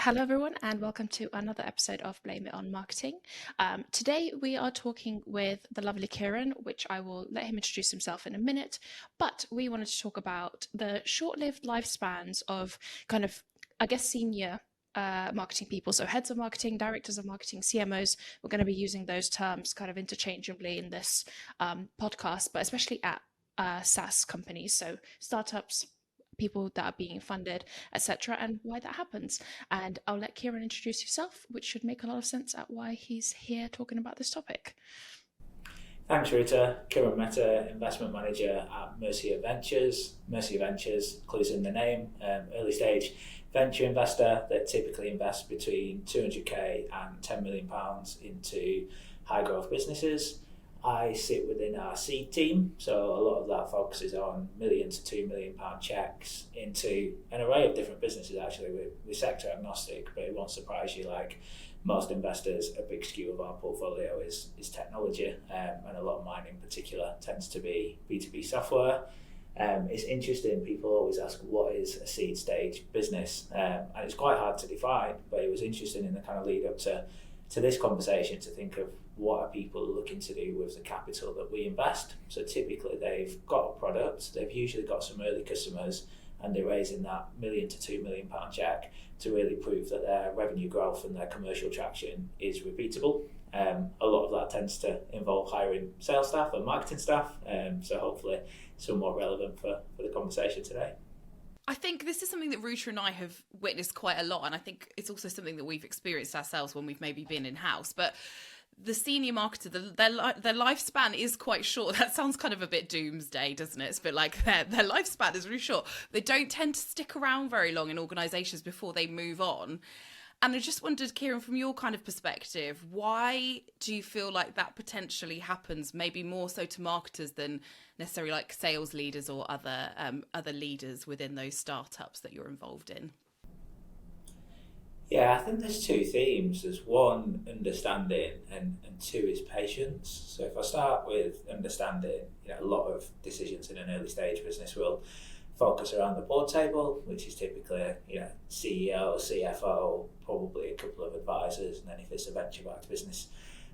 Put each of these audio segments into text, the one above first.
Hello, everyone, and welcome to another episode of Blame It on Marketing. Today, we are talking with the lovely Kiran, which I will let him introduce himself in a minute. But we wanted to talk about the short lived lifespans of kind of, I guess, senior marketing people. So, heads of marketing, directors of marketing, CMOs. We're going to be using those terms kind of interchangeably in this podcast, but especially at SaaS companies. So, startups, people that are being funded, etc., and why that happens. And I'll let Kieran introduce himself, which should make a lot of sense at why he's here talking about this topic. Thanks, Ruta. Kiran Mehta, investment manager at Mercia Ventures. Mercia Ventures, clues in the name, early stage venture investor that typically invests between 200k and £10 million into high growth businesses. I sit within our seed team, so a lot of that focuses on million to £2 million checks into an array of different businesses. Actually, we're sector agnostic, but it won't surprise you. Like most investors, a big skew of our portfolio is technology, and a lot of mine in particular tends to be B2B software. It's interesting, people always ask what is a seed stage business, and it's quite hard to define, but it was interesting in the kind of lead up to this conversation to think of what are people looking to do with the capital that we invest. So typically they've got a product, they've usually got some early customers, and they're raising that million to £2 million check to really prove that their revenue growth and their commercial traction is repeatable. A lot of that tends to involve hiring sales staff and marketing staff, so hopefully somewhat relevant for the conversation today. I think this is something that Ruta and I have witnessed quite a lot, and I think it's also something that we've experienced ourselves when we've maybe been in-house. But the senior marketer, their lifespan is quite short. That sounds kind of a bit doomsday, doesn't it? It's a bit like their lifespan is really short. They don't tend to stick around very long in organisations before they move on. And I just wondered, Kiran, from your kind of perspective, why do you feel like that potentially happens, maybe more so to marketers than necessarily like sales leaders or other leaders within those startups that you're involved in? Yeah, I think there's two themes. There's one, understanding, and two is patience. So if I start with understanding, a lot of decisions in an early stage business will focus around the board table, which is typically CEO, CFO, probably a couple of advisors, and then if it's a venture-backed business,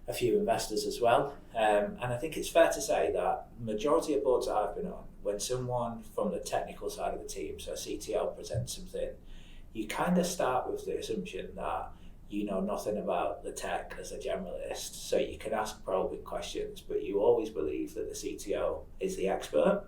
a few investors as well. And I think it's fair to say that majority of boards that I've been on, when someone from the technical side of the team, so a CTO, presents something, you kind of start with the assumption that you know nothing about the tech as a generalist, so you can ask probing questions, but you always believe that the CTO is the expert.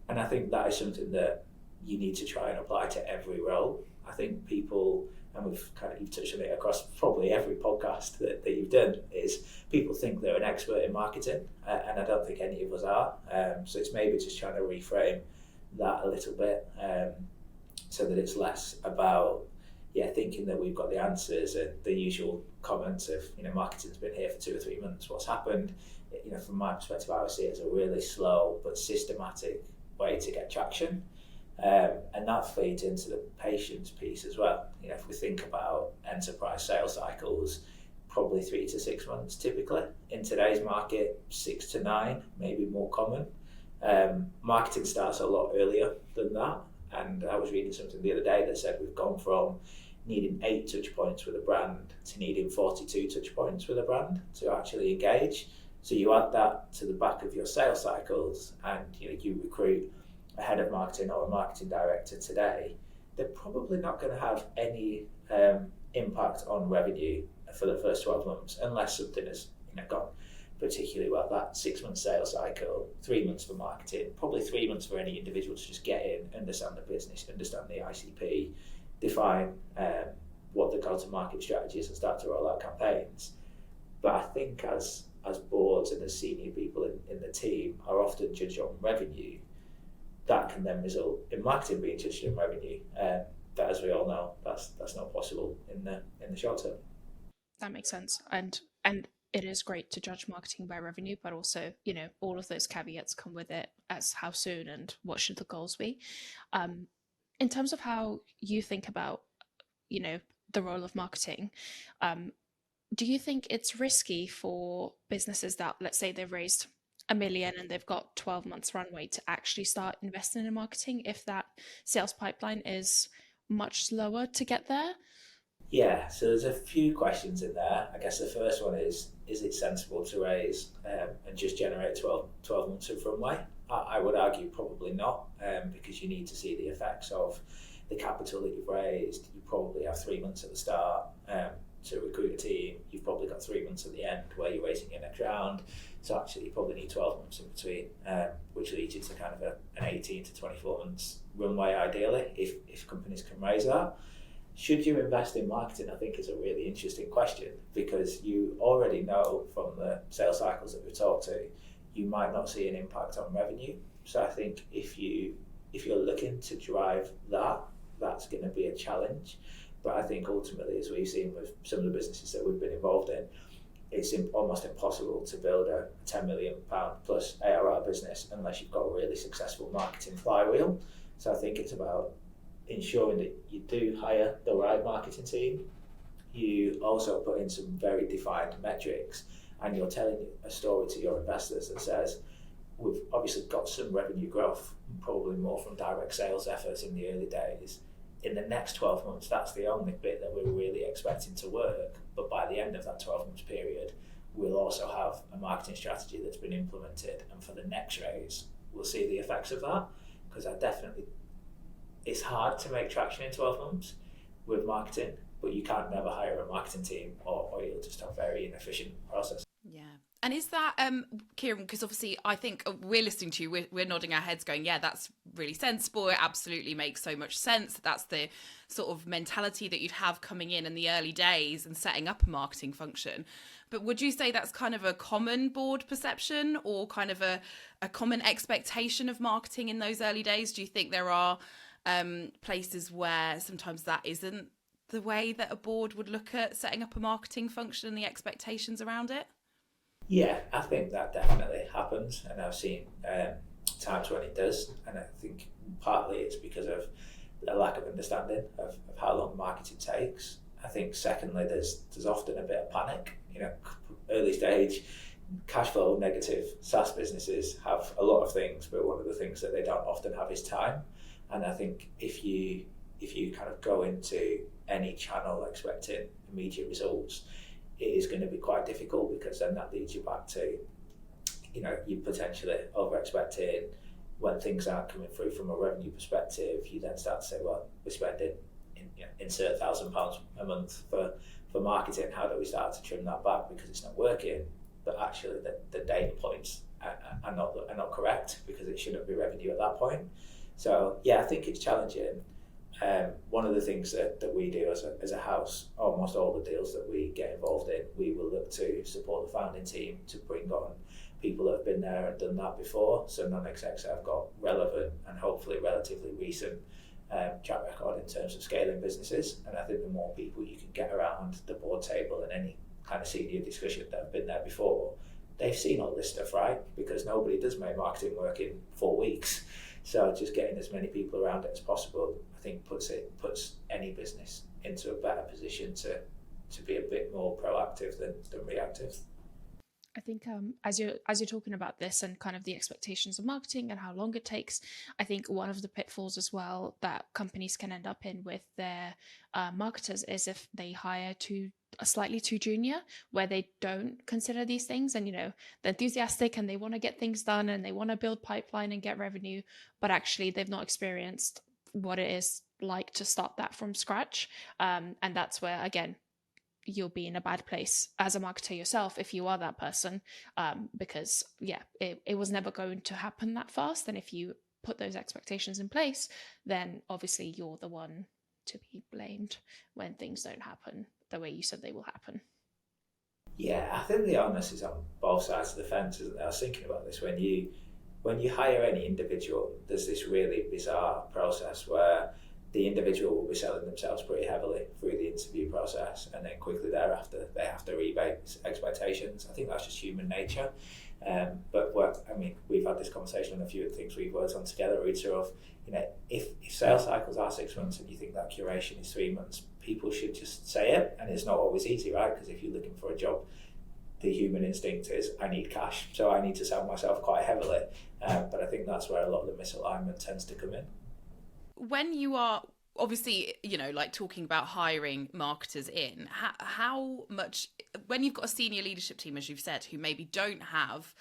And I think that is something that you need to try and apply to every role. I think people, and you've touched on it across probably every podcast that you've done, is people think they're an expert in marketing, and I don't think any of us are. So it's maybe just trying to reframe that a little bit, so that it's less about thinking that we've got the answers and the usual comments of marketing's been here for 2 or 3 months, what's happened. From my perspective, I would see it as a really slow but systematic way to get traction, and that feeds into the patience piece as well. If we think about enterprise sales cycles, probably 3 to 6 months typically. In today's market, 6 to 9, maybe more common. Marketing starts a lot earlier than that, and I was reading something the other day that said we've gone from needing 8 touch points with a brand to needing 42 touch points with a brand to actually engage. So you add that to the back of your sales cycles, and you recruit a head of marketing or a marketing director today, they're probably not going to have any impact on revenue for the first 12 months unless something has gone particularly well. That 6 month sales cycle, 3 months for marketing, probably 3 months for any individual to just get in, understand the business, understand the ICP, define what the go-to-market strategy is, and start to roll out campaigns. But I think as boards and as senior people in the team are often judged on revenue, that can then result in marketing being judged on revenue. But as we all know, that's not possible in the short term. That makes sense. And it is great to judge marketing by revenue, but also, all of those caveats come with it, as how soon and what should the goals be. In terms of how you think about, the role of marketing, do you think it's risky for businesses that, let's say they've raised $1 million and they've got 12 months runway to actually start investing in marketing if that sales pipeline is much slower to get there? Yeah, so there's a few questions in there. I guess the first one is it sensible to raise and just generate 12 months of runway? I would argue probably not, because you need to see the effects of the capital that you've raised. You probably have 3 months at the start to recruit a team. You've probably got 3 months at the end where you're raising your next round. So actually, you probably need 12 months in between, which leads you to kind of an 18 to 24 months runway, ideally, if companies can raise that. Should you invest in marketing, I think, is a really interesting question, because you already know from the sales cycles that we've talked to, you might not see an impact on revenue. So I think if you're looking to drive that, that's going to be a challenge. But I think ultimately, as we've seen with some of the businesses that we've been involved in, it's almost impossible to build a £10 million plus ARR business unless you've got a really successful marketing flywheel. So I think it's about ensuring that you do hire the right marketing team. You also put in some very defined metrics, and you're telling a story to your investors that says, we've obviously got some revenue growth, probably more from direct sales efforts in the early days. In the next 12 months, that's the only bit that we're really expecting to work. But by the end of that 12 months period, we'll also have a marketing strategy that's been implemented. And for the next raise, we'll see the effects of that. Because it's hard to make traction in 12 months with marketing, but you can't never hire a marketing team, or you'll just have a very inefficient process. Yeah. And is that, Kiran, because obviously I think we're listening to you, we're nodding our heads going, yeah, that's really sensible. It absolutely makes so much sense. That's the sort of mentality that you'd have coming in the early days and setting up a marketing function. But would you say that's kind of a common board perception, or kind of a common expectation of marketing in those early days? Do you think there are places where sometimes that isn't the way that a board would look at setting up a marketing function and the expectations around it? Yeah, I think that definitely happens, and I've seen times when it does, and I think partly it's because of a lack of understanding of how long marketing takes. I think secondly, there's often a bit of panic. Early stage, cash flow negative SaaS businesses have a lot of things, but one of the things that they don't often have is time. And I think if you kind of go into any channel expecting immediate results, it is going to be quite difficult, because then that leads you back to, you potentially over expecting. When things aren't coming through from a revenue perspective, you then start to say, well, we're spending insert £1,000 a month for marketing. How do we start to trim that back because it's not working? But actually the data points are not correct, because it shouldn't be revenue at that point. So yeah, I think it's challenging. One of the things that we do as a house, almost all the deals that we get involved in, we will look to support the founding team to bring on people that have been there and done that before. So non-execs that have got relevant and hopefully relatively recent track record in terms of scaling businesses. And I think the more people you can get around the board table and any kind of senior discussion that have been there before, they've seen all this stuff, right? Because nobody does make marketing work in 4 weeks. So just getting as many people around it as possible, I think puts any business into a better position to be a bit more proactive than reactive. I think as you're talking about this and kind of the expectations of marketing and how long it takes, I think one of the pitfalls as well that companies can end up in with their marketers is if they hire slightly too junior, where they don't consider these things, and they're enthusiastic and they want to get things done and they want to build pipeline and get revenue, but actually they've not experienced what it is like to start that from scratch, and that's where, again, you'll be in a bad place as a marketer yourself if you are that person, because it was never going to happen that fast. And if you put those expectations in place, then obviously you're the one to be blamed when things don't happen the way you said they will happen. Yeah, I think the onus is on both sides of the fence, isn't it? I was thinking about this when you hire any individual, there's this really bizarre process where the individual will be selling themselves pretty heavily through the interview process, and then quickly thereafter they have to rebate expectations. I think that's just human nature. But we've had this conversation on a few of the things we've worked on together, Ruta, of if sales cycles are 6 months and you think that curation is 3 months, people should just say it. And it's not always easy, right? Because if you're looking for a job, the human instinct is, I need cash, so I need to sell myself quite heavily. But I think that's where a lot of the misalignment tends to come in. When you are obviously, like talking about hiring marketers in, how much, when you've got a senior leadership team, as you've said, who maybe don't have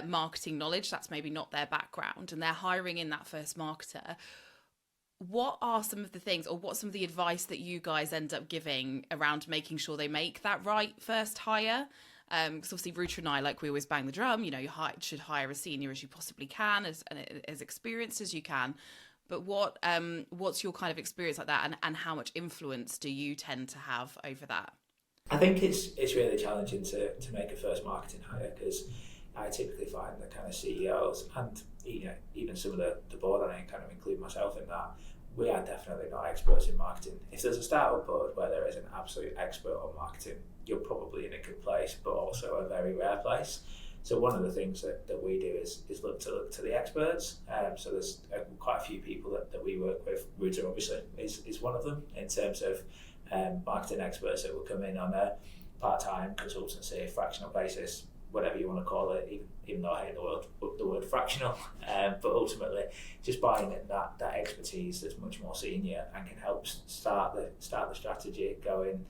marketing knowledge, that's maybe not their background, and they're hiring in that first marketer, what are some of the things, or what's some of the advice that you guys end up giving around making sure they make that right first hire? Because obviously Ruta and I, like, we always bang the drum, you should hire as senior as you possibly can, as experienced as you can. But what's your kind of experience like that, and how much influence do you tend to have over that? I think it's really challenging to make a first marketing hire, because I typically find the kind of CEOs and even some of the board, and I kind of include myself in that, we are definitely not experts in marketing. If there's a startup board where there is an absolute expert on marketing, you're probably in a good place, but also a very rare place. So one of the things that we do is look to the experts. So there's quite a few people that we work with. Ruta obviously is one of them, in terms of marketing experts that will come in on a part-time consultancy, fractional basis, whatever you want to call it, even though I hate the word fractional, but ultimately just buying in that expertise that's much more senior and can help start the strategy going,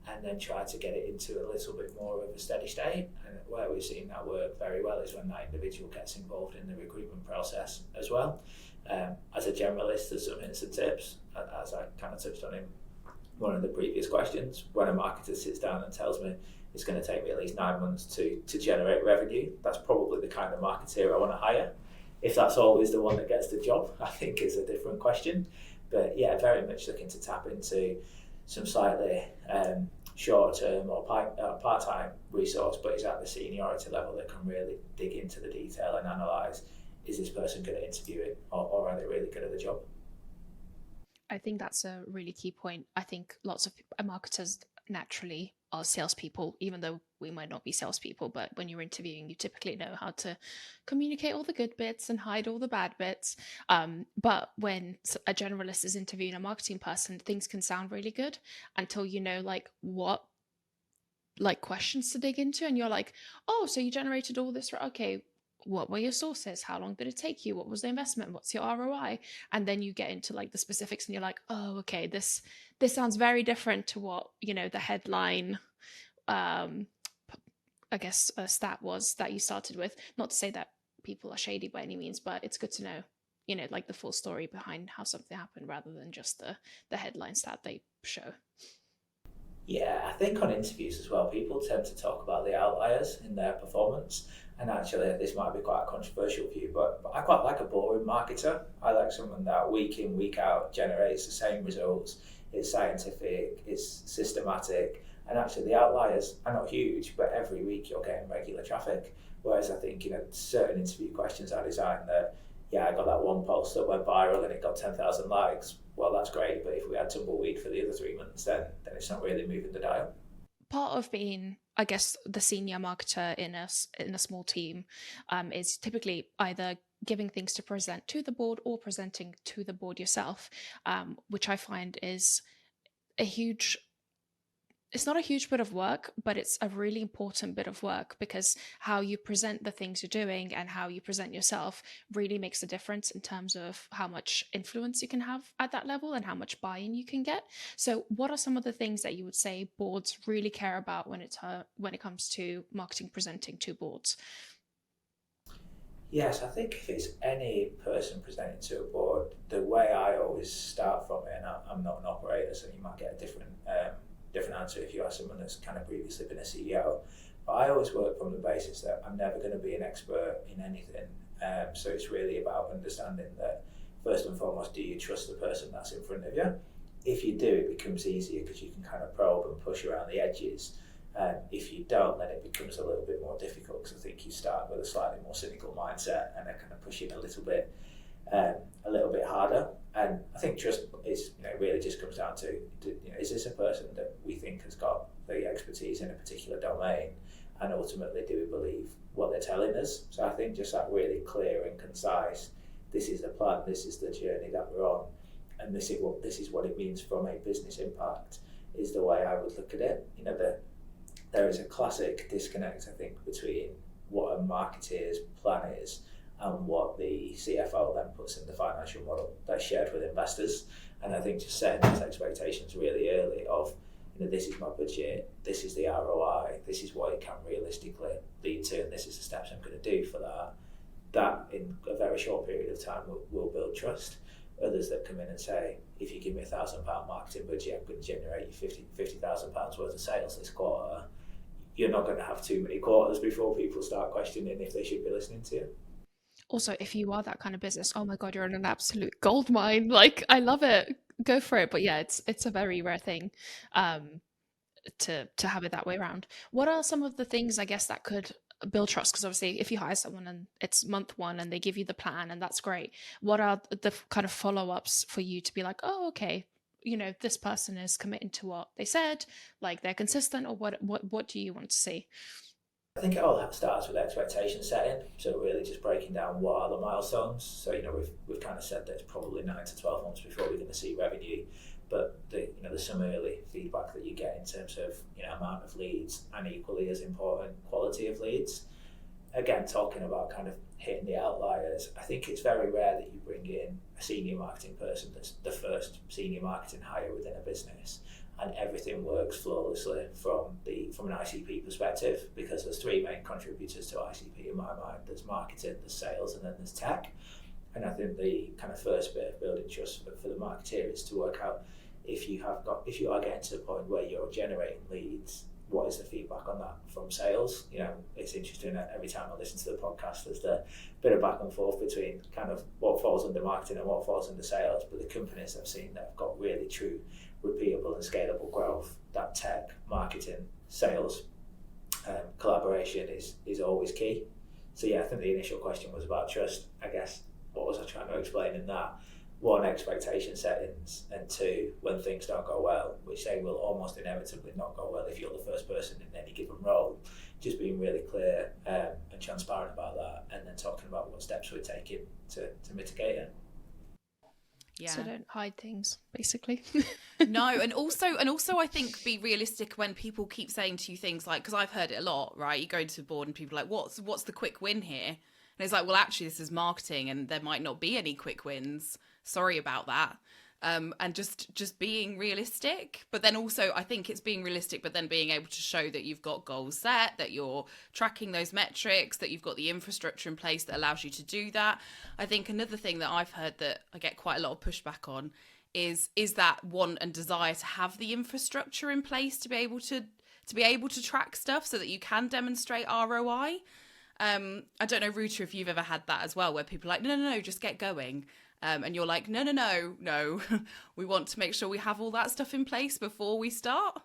and then try to get it into a little bit more of a steady state. And where we've seen that work very well is when that individual gets involved in the recruitment process as well. As a generalist, there's some hints and tips, as I kind of touched on in one of the previous questions. When a marketer sits down and tells me it's going to take me at least 9 months to generate revenue, that's probably the kind of marketer I want to hire. If that's always the one that gets the job, I think is a different question. But yeah, very much looking to tap into some slightly short-term or part-time resource, but is at the seniority level that can really dig into the detail and analyse, is this person good at interviewing, or are they really good at the job? I think that's a really key point. I think lots of marketers naturally are salespeople, even though we might not be salespeople. But when you're interviewing, you typically know how to communicate all the good bits and hide all the bad bits. But when a generalist is interviewing a marketing person, things can sound really good until you know what questions to dig into, and you're like, oh, so you generated all this, right? Okay, what were your sources? How long did it take you? What was the investment? What's your ROI? And then you get into the specifics, and you're like, oh, okay, this sounds very different to what the headline I guess stat was that you started with. Not to say that people are shady by any means, but it's good to know the full story behind how something happened, rather than just the headline stat they show. Yeah, I think on interviews as well, people tend to talk about the outliers in their performance. And actually, this might be quite a controversial view, but I quite like a boring marketer. I like someone that week in, week out generates the same results. It's scientific, it's systematic, and actually the outliers are not huge, but every week you're getting regular traffic. Whereas I think, certain interview questions are designed that, yeah, I got that one post that went viral and it got 10,000 likes. Well, that's great, but if we had tumbleweed for the other 3 months, then it's not really moving the dial. Part of being, I guess, the senior marketer in a small team is typically either giving things to present to the board or presenting to the board yourself, which I find is it's not a huge bit of work, but it's a really important bit of work, because how you present the things you're doing and how you present yourself really makes a difference in terms of how much influence you can have at that level and how much buy-in you can get. So what are some of the things that you would say boards really care about when it comes to marketing presenting to boards? Yes, I think if it's any person presenting to a board, the way I always start from it, and I'm not an operator, so you might get a different answer if you ask someone that's kind of previously been a CEO. But I always work from the basis that I'm never going to be an expert in anything. So it's really about understanding that, first and foremost, do you trust the person that's in front of you? If you do, it becomes easier because you can kind of probe and push around the edges. If you don't, then it becomes a little bit more difficult, because I think you start with a slightly more cynical mindset and then kind of pushing a little bit harder. And I think trust is, really just comes down to is this a person that we think has got the expertise in a particular domain, and ultimately do we believe what they're telling us? So I think just that really clear and concise, this is the plan, this is the journey that we're on, and this is what it means from a business impact, is the way I would look at it. There is a classic disconnect, I think, between what a marketeer's plan is and what the CFO then puts in the financial model that's shared with investors. And I think just setting those expectations really early of, this is my budget, this is the ROI, this is what it can realistically lead to, and this is the steps I'm going to do for that. That in a very short period of time will build trust. Others that come in and say, if you give me £1,000 marketing budget, I'm going to generate you £50,000 worth of sales this quarter. You're not going to have too many quarters before people start questioning if they should be listening to you. Also, if you are that kind of business, oh my God, you're in an absolute gold mine. Like, I love it. Go for it. But yeah, it's a very rare thing to have it that way around. What are some of the things, I guess, that could build trust? Because obviously, if you hire someone and it's month one and they give you the plan and that's great, what are the kind of follow-ups for you to be like, oh, okay, this person is committing to what they said, like they're consistent, or what do you want to see? I think it all starts with expectation setting. So really just breaking down what are the milestones. So we've kind of said that it's probably 9 to 12 months before we're going to see revenue, but there's some early feedback that you get in terms of amount of leads, and equally as important, quality of leads. Again, talking about kind of hitting the outliers, I think it's very rare that you bring in a senior marketing person that's the first senior marketing hire within a business, and everything works flawlessly from an ICP perspective, because there's three main contributors to ICP in my mind. There's marketing, there's sales, and then there's tech. And I think the kind of first bit of building trust for the marketeer is to work out if you are getting to the point where you're generating leads, what is the feedback on that from sales? It's interesting that every time I listen to the podcast, there's a bit of back and forth between kind of what falls under marketing and what falls under sales. But the companies I've seen that have got really true repeatable and scalable growth, that tech, marketing, sales, collaboration is always key. So yeah, I think the initial question was about trust. I guess, what was I trying to explain in that? One, expectation settings, and two, when things don't go well, which they will almost inevitably not go well if you're the first person in any given role, just being really clear and transparent about that, and then talking about what steps we're taking to mitigate it. Yeah. So don't hide things, basically. No, and also I think be realistic when people keep saying to you things like, because I've heard it a lot, right? You go to the board and people are like, what's the quick win here? And it's like, well, actually, this is marketing and there might not be any quick wins. Sorry about that. And just being realistic. But then also, I think it's being realistic, but then being able to show that you've got goals set, that you're tracking those metrics, that you've got the infrastructure in place that allows you to do that. I think another thing that I've heard that I get quite a lot of pushback on is that want and desire to have the infrastructure in place to be able to track stuff so that you can demonstrate ROI. I don't know, Ruta, if you've ever had that as well, where people are like, no, just get going. And you're like, no, we want to make sure we have all that stuff in place before we start.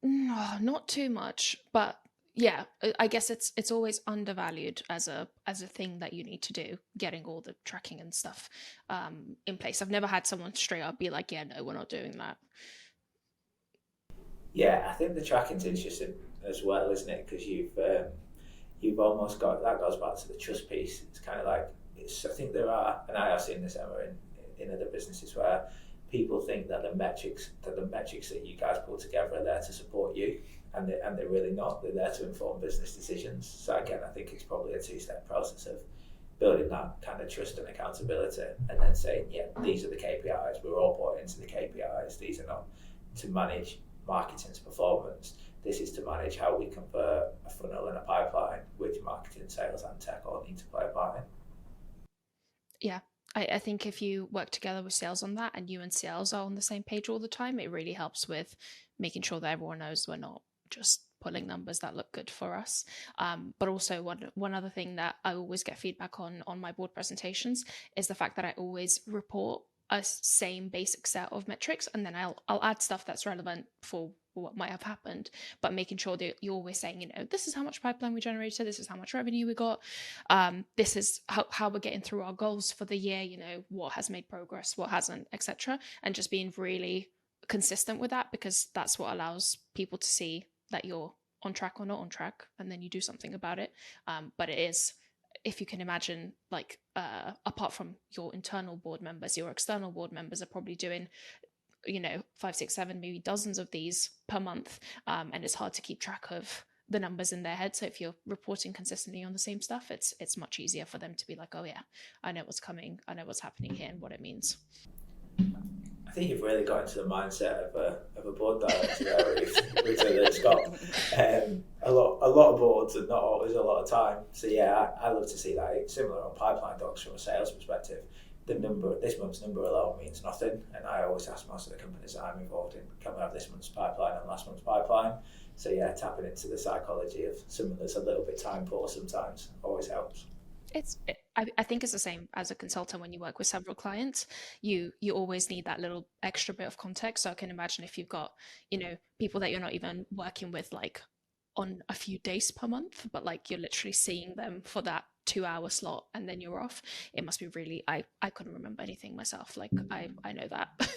Not too much, but yeah, I guess it's always undervalued as a thing that you need to do, getting all the tracking and stuff in place. I've never had someone straight up be like, yeah, no, we're not doing that. Yeah, I think the tracking's interesting as well, isn't it? Because you've almost got, that goes back to the trust piece. It's kind of like, I think there are, and I have seen this, Emma, in other businesses where people think that the metrics that you guys put together are there to support you, and they're really not. They're there to inform business decisions. So again, I think it's probably a two-step process of building that kind of trust and accountability, and then saying, yeah, these are the KPIs. We're all bought into the KPIs. These are not to manage marketing's performance. This is to manage how we convert a funnel and a pipeline, which marketing, sales, and tech all need to play a part in. Yeah, I think if you work together with sales on that, and you and sales are on the same page all the time, it really helps with making sure that everyone knows we're not just pulling numbers that look good for us. But also one other thing that I always get feedback on my board presentations is the fact that I always report a same basic set of metrics, and then I'll add stuff that's relevant for what might have happened, but making sure that you're always saying, this is how much pipeline we generated, this is how much revenue we got, this is how we're getting through our goals for the year, what has made progress, what hasn't, etc. And just being really consistent with that, because that's what allows people to see that you're on track or not on track, and then you do something about it. But it is, if you can imagine, like apart from your internal board members, your external board members are probably doing 5, 6, 7, maybe dozens of these per month, and it's hard to keep track of the numbers in their head. So if you're reporting consistently on the same stuff, it's much easier for them to be like, oh yeah, I know what's coming, I know what's happening here and what it means. I think you've really got into the mindset of a board director there, Ruta, that's got a lot of boards and not always a lot of time. So yeah, I love to see that. It's similar on pipeline docs from a sales perspective. This month's number alone means nothing, and I always ask most of the companies that I'm involved in, can we have this month's pipeline and last month's pipeline? So yeah, tapping into the psychology of someone that's a little bit time poor sometimes always helps. I think it's the same as a consultant. When you work with several clients, you always need that little extra bit of context. So I can imagine if you've got, people that you're not even working with like on a few days per month, but like you're literally seeing them for that 2 hour slot and then you're off. It must be really, I couldn't remember anything myself. Like I know that.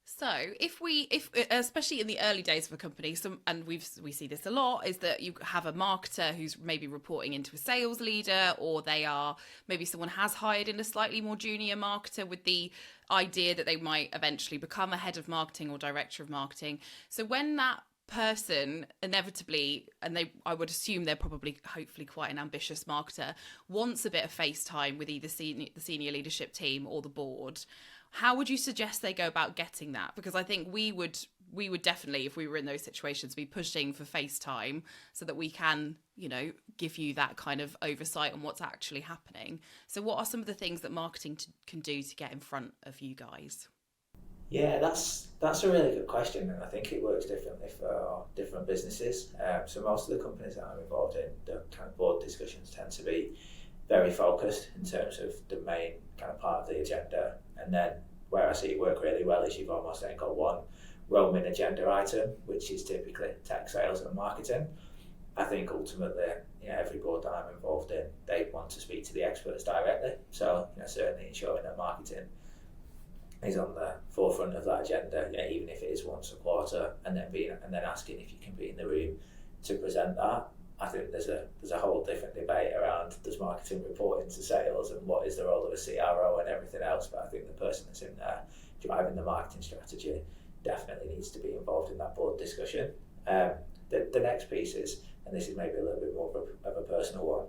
So if especially in the early days of a company, and we see this a lot, is that you have a marketer who's maybe reporting into a sales leader, or maybe someone has hired in a slightly more junior marketer with the idea that they might eventually become a head of marketing or director of marketing. So when that person inevitably, and I would assume they're probably hopefully quite an ambitious marketer, wants a bit of face time with either the senior leadership team or the board, how would you suggest they go about getting that? Because I think we would definitely, if we were in those situations, be pushing for FaceTime so that we can, give you that kind of oversight on what's actually happening. So what are some of the things that marketing can do to get in front of you guys? Yeah, that's a really good question, and I think it works differently for different businesses. So most of the companies that I'm involved in, the kind of board discussions tend to be very focused in terms of the main kind of part of the agenda. And then where I see it work really well is you've almost then got one roaming agenda item, which is typically tech sales and marketing. I think ultimately, every board that I'm involved in, they want to speak to the experts directly. So, certainly ensuring that marketing is on the forefront of that agenda, even if it is once a quarter, and then asking if you can be in the room to present that. I think there's a whole different debate around, does marketing report into sales and what is the role of a CRO and everything else, but I think the person that's in there driving the marketing strategy definitely needs to be involved in that board discussion. The next piece is, and this is maybe a little bit more of a personal one,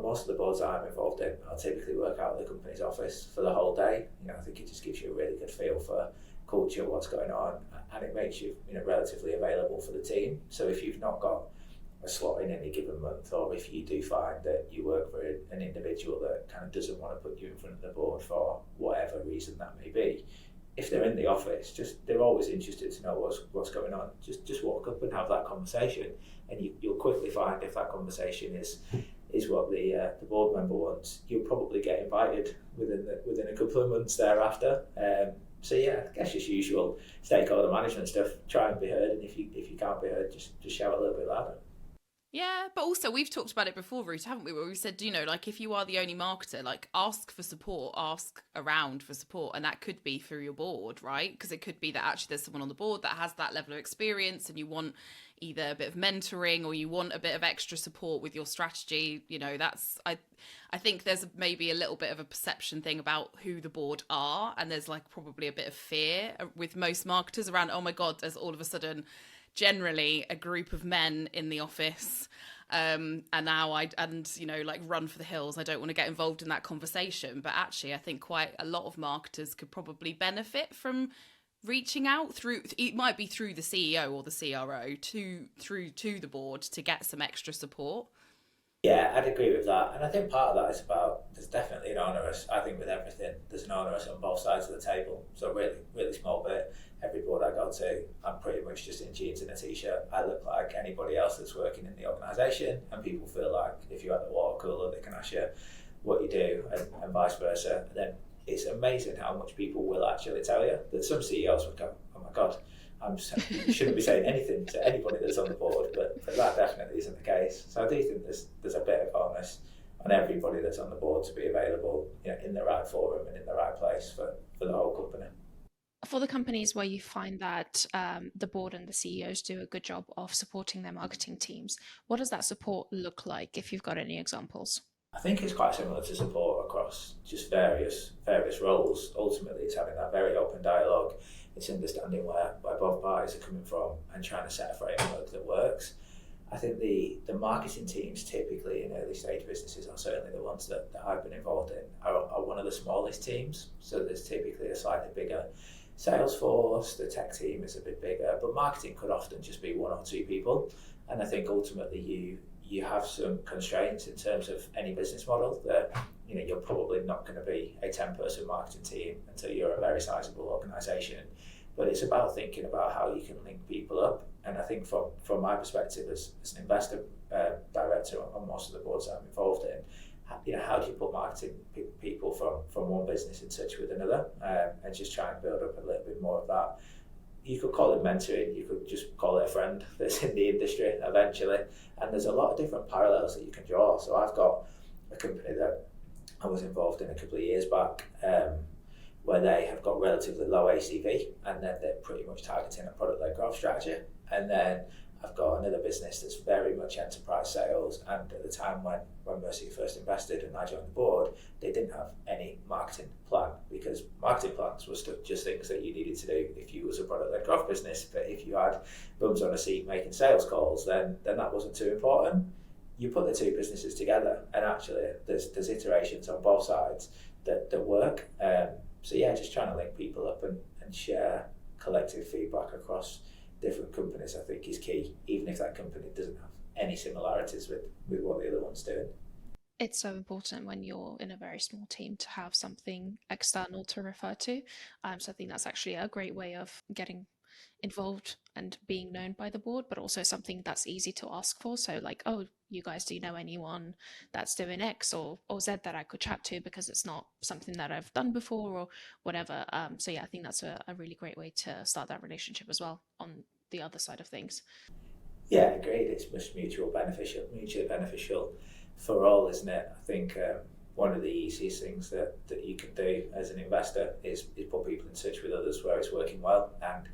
most of the boards I'm involved in, I'll typically work out of the company's office for the whole day. I think it just gives you a really good feel for culture, what's going on, and it makes you relatively available for the team. So if you've not got a slot in any given month, or if you do find that you work for an individual that kind of doesn't want to put you in front of the board for whatever reason that may be, if they're in the office, they're always interested to know what's going on. Just walk up and have that conversation, and you'll quickly find if that conversation is what the board member wants, you'll probably get invited within a couple of months thereafter. So yeah, I guess just usual stakeholder management stuff. Try and be heard, and if you can't be heard, just shout a little bit louder. Yeah, but also we've talked about it before, Ruth, haven't we? Where we said, like if you are the only marketer, like ask for support, ask around for support, and that could be through your board, right? Because it could be that actually there's someone on the board that has that level of experience, and you want either a bit of mentoring or you want a bit of extra support with your strategy. I think there's maybe a little bit of a perception thing about who the board are, and there's like probably a bit of fear with most marketers around, oh my God, there's all of a sudden generally a group of men in the office, and now run for the hills. I don't want to get involved in that conversation. But actually, I think quite a lot of marketers could probably benefit from reaching out through. It might be through the CEO or the CRO to the board to get some extra support. Yeah, I'd agree with that. And I think part of that is about, there's definitely an onerous, I think with everything, there's an onerous on both sides of the table. So really, really small bit, every board I go to, I'm pretty much just in jeans and a t-shirt. I look like anybody else that's working in the organisation, and people feel like if you're at the water cooler, they can ask you what you do, and vice versa. And then it's amazing how much people will actually tell you. That some CEOs would go, oh my God, you shouldn't be saying anything to anybody that's on the board, but that definitely isn't the case. So I do think there's a bit of onus on everybody that's on the board to be available, in the right forum and in the right place for the whole company. For the companies where you find that the board and the CEOs do a good job of supporting their marketing teams, what does that support look like, if you've got any examples? I think it's quite similar to support across just various roles. Ultimately, it's having that very open dialogue. it's understanding where both parties are coming from and trying to set a framework that works. I think the marketing teams typically in early stage businesses, are certainly the ones that I've been involved in, are one of the smallest teams. So there's typically a slightly bigger sales force, the tech team is a bit bigger, but marketing could often just be one or two people. And I think ultimately you have some constraints in terms of any business model that, you know, you're probably not going to be a 10-person marketing team until you're a very sizable organisation. But it's about thinking about how you can link people up. And I think from my perspective as an investor director on most of the boards that I'm involved in, you know, how do you put marketing people from one business in touch with another, and just try and build up a little bit more of that. You could call it mentoring, you could just call it a friend that's in the industry eventually. And there's a lot of different parallels that you can draw. So I've got a company that I was involved in a couple of years back, where they have got relatively low ACV, and then they're pretty much targeting a product-led growth strategy. And then I've got another business that's very much enterprise sales, and at the time when Mercia first invested and I joined the board, they didn't have any marketing plan, because marketing plans were just things that you needed to do if you was a product-led growth business. But if you had bums on a seat making sales calls, then that wasn't too important. You put the two businesses together, and actually there's iterations on both sides that work. So yeah, just trying to link people up and share collective feedback across different companies, I think, is key, even if that company doesn't have any similarities with what the other one's doing. It's so important when you're in a very small team to have something external to refer to. So I think that's actually a great way of getting involved and being known by the board, but also something that's easy to ask for. So like, oh, you guys, do you know anyone that's doing X or Z that I could chat to, because it's not something that I've done before or whatever. So yeah, I think that's a really great way to start that relationship as well on the other side of things. Yeah, agreed. It's mutually beneficial for all, isn't it? I think one of the easiest things that you can do as an investor is put people in touch with others where it's working well. And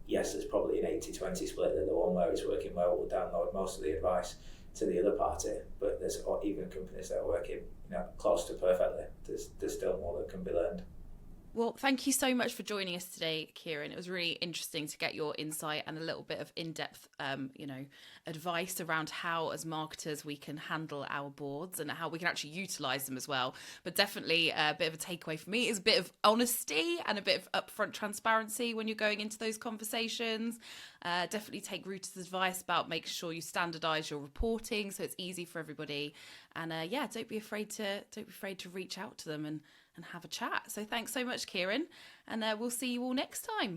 yes, there's probably an 80-20 split that the one where it's working well will download most of the advice to the other party, but there's even companies that are working, you know, close to perfectly. There's still more that can be learned. Well, thank you so much for joining us today, Kiran. It was really interesting to get your insight and a little bit of in-depth, advice around how, as marketers, we can handle our boards and how we can actually utilise them as well. But definitely a bit of a takeaway for me is a bit of honesty and a bit of upfront transparency when you're going into those conversations. Definitely take Ruta's advice about making sure you standardise your reporting so it's easy for everybody. And don't be afraid to reach out to them and have a chat. So thanks so much, Kiran, and we'll see you all next time.